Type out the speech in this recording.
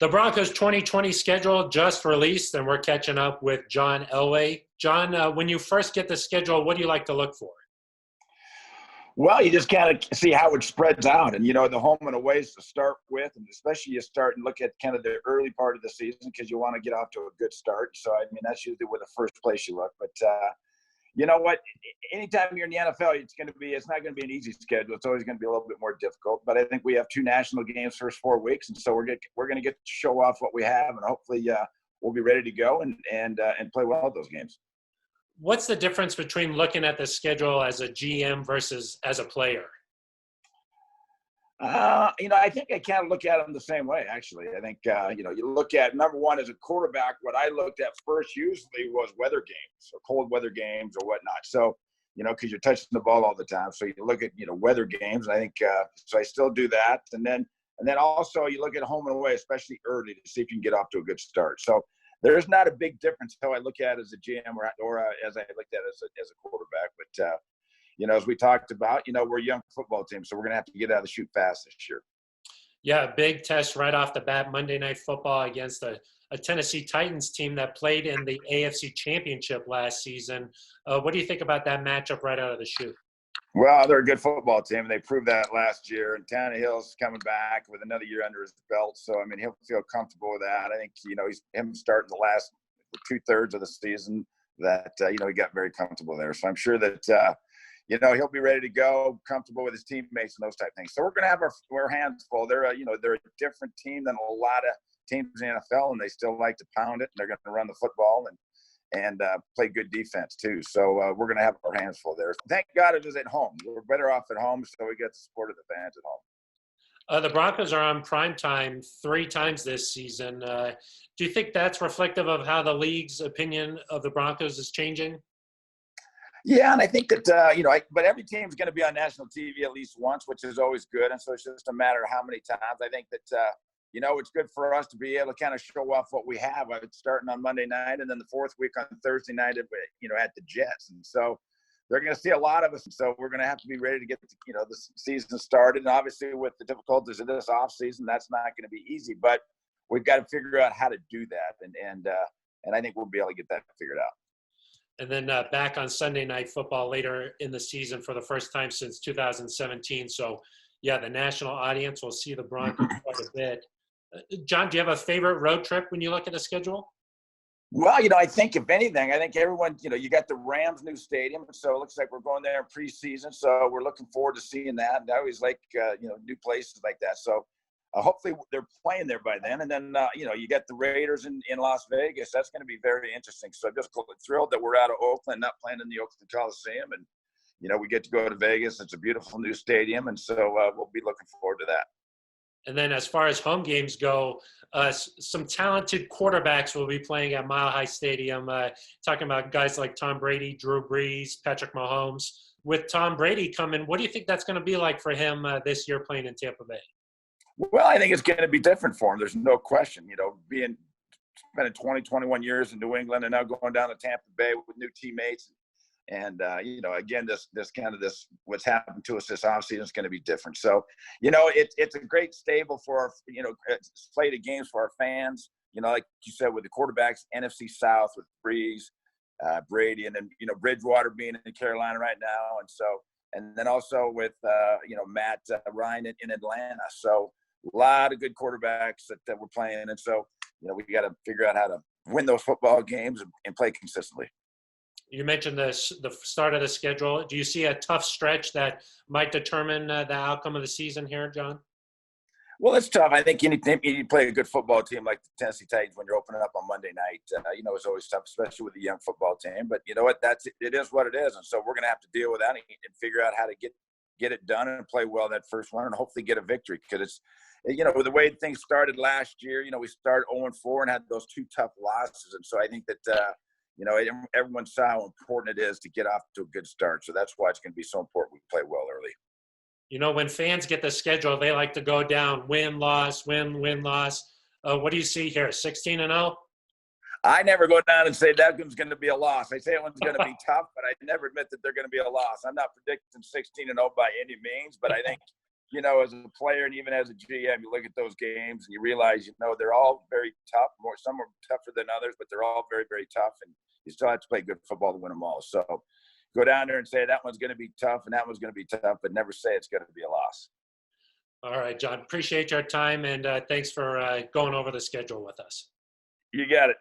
The Broncos 2020 schedule just released, and we're catching up with John Elway. John, when you first get the schedule, what do you like to look for? Well, you just kind of see how it spreads out. And, the home and aways to start with, and especially you start and look at kind of the early part of the season because you want to get off to a good start. So, that's usually where the first place you look. But, you know what? Anytime you're in the NFL, it's not going to be an easy schedule. It's always going to be a little bit more difficult. But I think we have 2 national games first 4 weeks, and so we're going to get to show off what we have, and hopefully we'll be ready to go and play well at those games. What's the difference between looking at the schedule as a GM versus as a player? I think I kind of look at them the same way, actually. I think, you look at, number one, as a quarterback, what I looked at first usually was weather games or cold weather games or whatnot. So, because you're touching the ball all the time. So you look at, weather games. And I think, so I still do that. And then also you look at home and away, especially early, to see if you can get off to a good start. So there's not a big difference how I look at it as a GM or as I looked at it as a quarterback. But, as we talked about, we're a young football team, so we're going to have to get out of the chute fast this year. Yeah, big test right off the bat, Monday Night Football against a Tennessee Titans team that played in the AFC Championship last season. What do you think about that matchup right out of the chute? Well, they're a good football team, and they proved that last year. And Tannehill's coming back with another year under his belt, so, he'll feel comfortable with that. I think, him starting the last 2/3 of the season that, he got very comfortable there. So I'm sure that, he'll be ready to go, comfortable with his teammates and those type of things. So we're going to have our hands full. They're a different team than a lot of teams in the NFL, and they still like to pound it, and they're going to run the football and play good defense too. So we're going to have our hands full there. Thank God it is at home. We're better off at home, so we get the support of the fans at home. The Broncos are on primetime 3 times this season. Do you think that's reflective of how the league's opinion of the Broncos is changing? Yeah, and I think that, but every team's going to be on national TV at least once, which is always good. And so it's just a matter of how many times. I think that, it's good for us to be able to kind of show off what we have. Starting on Monday night and then the 4th week on Thursday night, at the Jets. And so they're going to see a lot of us. And so we're going to have to be ready to get, the season started. And obviously with the difficulties of this off season, that's not going to be easy. But we've got to figure out how to do that. And I think we'll be able to get that figured out. And then back on Sunday Night Football later in the season for the first time since 2017. So, yeah, the national audience will see the Broncos quite a bit. John, do you have a favorite road trip when you look at the schedule? Well, I think if anything, everyone, you got the Rams' new stadium. So it looks like we're going there in preseason. So we're looking forward to seeing that. And I always like, new places like that. So hopefully they're playing there by then. And then, you get the Raiders in Las Vegas. That's going to be very interesting. So I'm just thrilled that we're out of Oakland, not playing in the Oakland Coliseum. And, we get to go to Vegas. It's a beautiful new stadium. And so we'll be looking forward to that. And then as far as home games go, some talented quarterbacks will be playing at Mile High Stadium, talking about guys like Tom Brady, Drew Brees, Patrick Mahomes. With Tom Brady coming, what do you think that's going to be like for him this year playing in Tampa Bay? Well, I think it's going to be different for him. There's no question, spending 20, 21 years in New England and now going down to Tampa Bay with new teammates. And, again, this what's happened to us this offseason is going to be different. So, it's a great stable for our, slate of games for our fans, like you said, with the quarterbacks, NFC South with Brees, Brady, and then, Bridgewater being in Carolina right now. And so, and then also with, Matt Ryan in Atlanta. So a lot of good quarterbacks that we're playing. And so, we got to figure out how to win those football games and play consistently. You mentioned the start of the schedule. Do you see a tough stretch that might determine the outcome of the season here, John? Well, it's tough. I think you play a good football team like the Tennessee Titans when you're opening up on Monday night. It's always tough, especially with a young football team. But you know what? It is what it is. And so we're going to have to deal with that and figure out how to get it done and play well that first one and hopefully get a victory. Because it's, with the way things started last year, we started 0-4 and had those 2 tough losses. And so I think that, everyone saw how important it is to get off to a good start. So that's why it's going to be so important we play well early. When fans get the schedule, they like to go down, win, loss, win, loss. What do you see here, 16-0? I never go down and say that one's going to be a loss. I say that one's going to be tough, but I never admit that they're going to be a loss. I'm not predicting 16-0 by any means, but I think, you know, as a player and even as a GM, you look at those games and you realize, you know, they're all very tough. Some are tougher than others, but they're all very, very tough. And you still have to play good football to win them all. So go down there and say that one's going to be tough and that one's going to be tough, but never say it's going to be a loss. All right, John. Appreciate your time, and thanks for going over the schedule with us. You got it.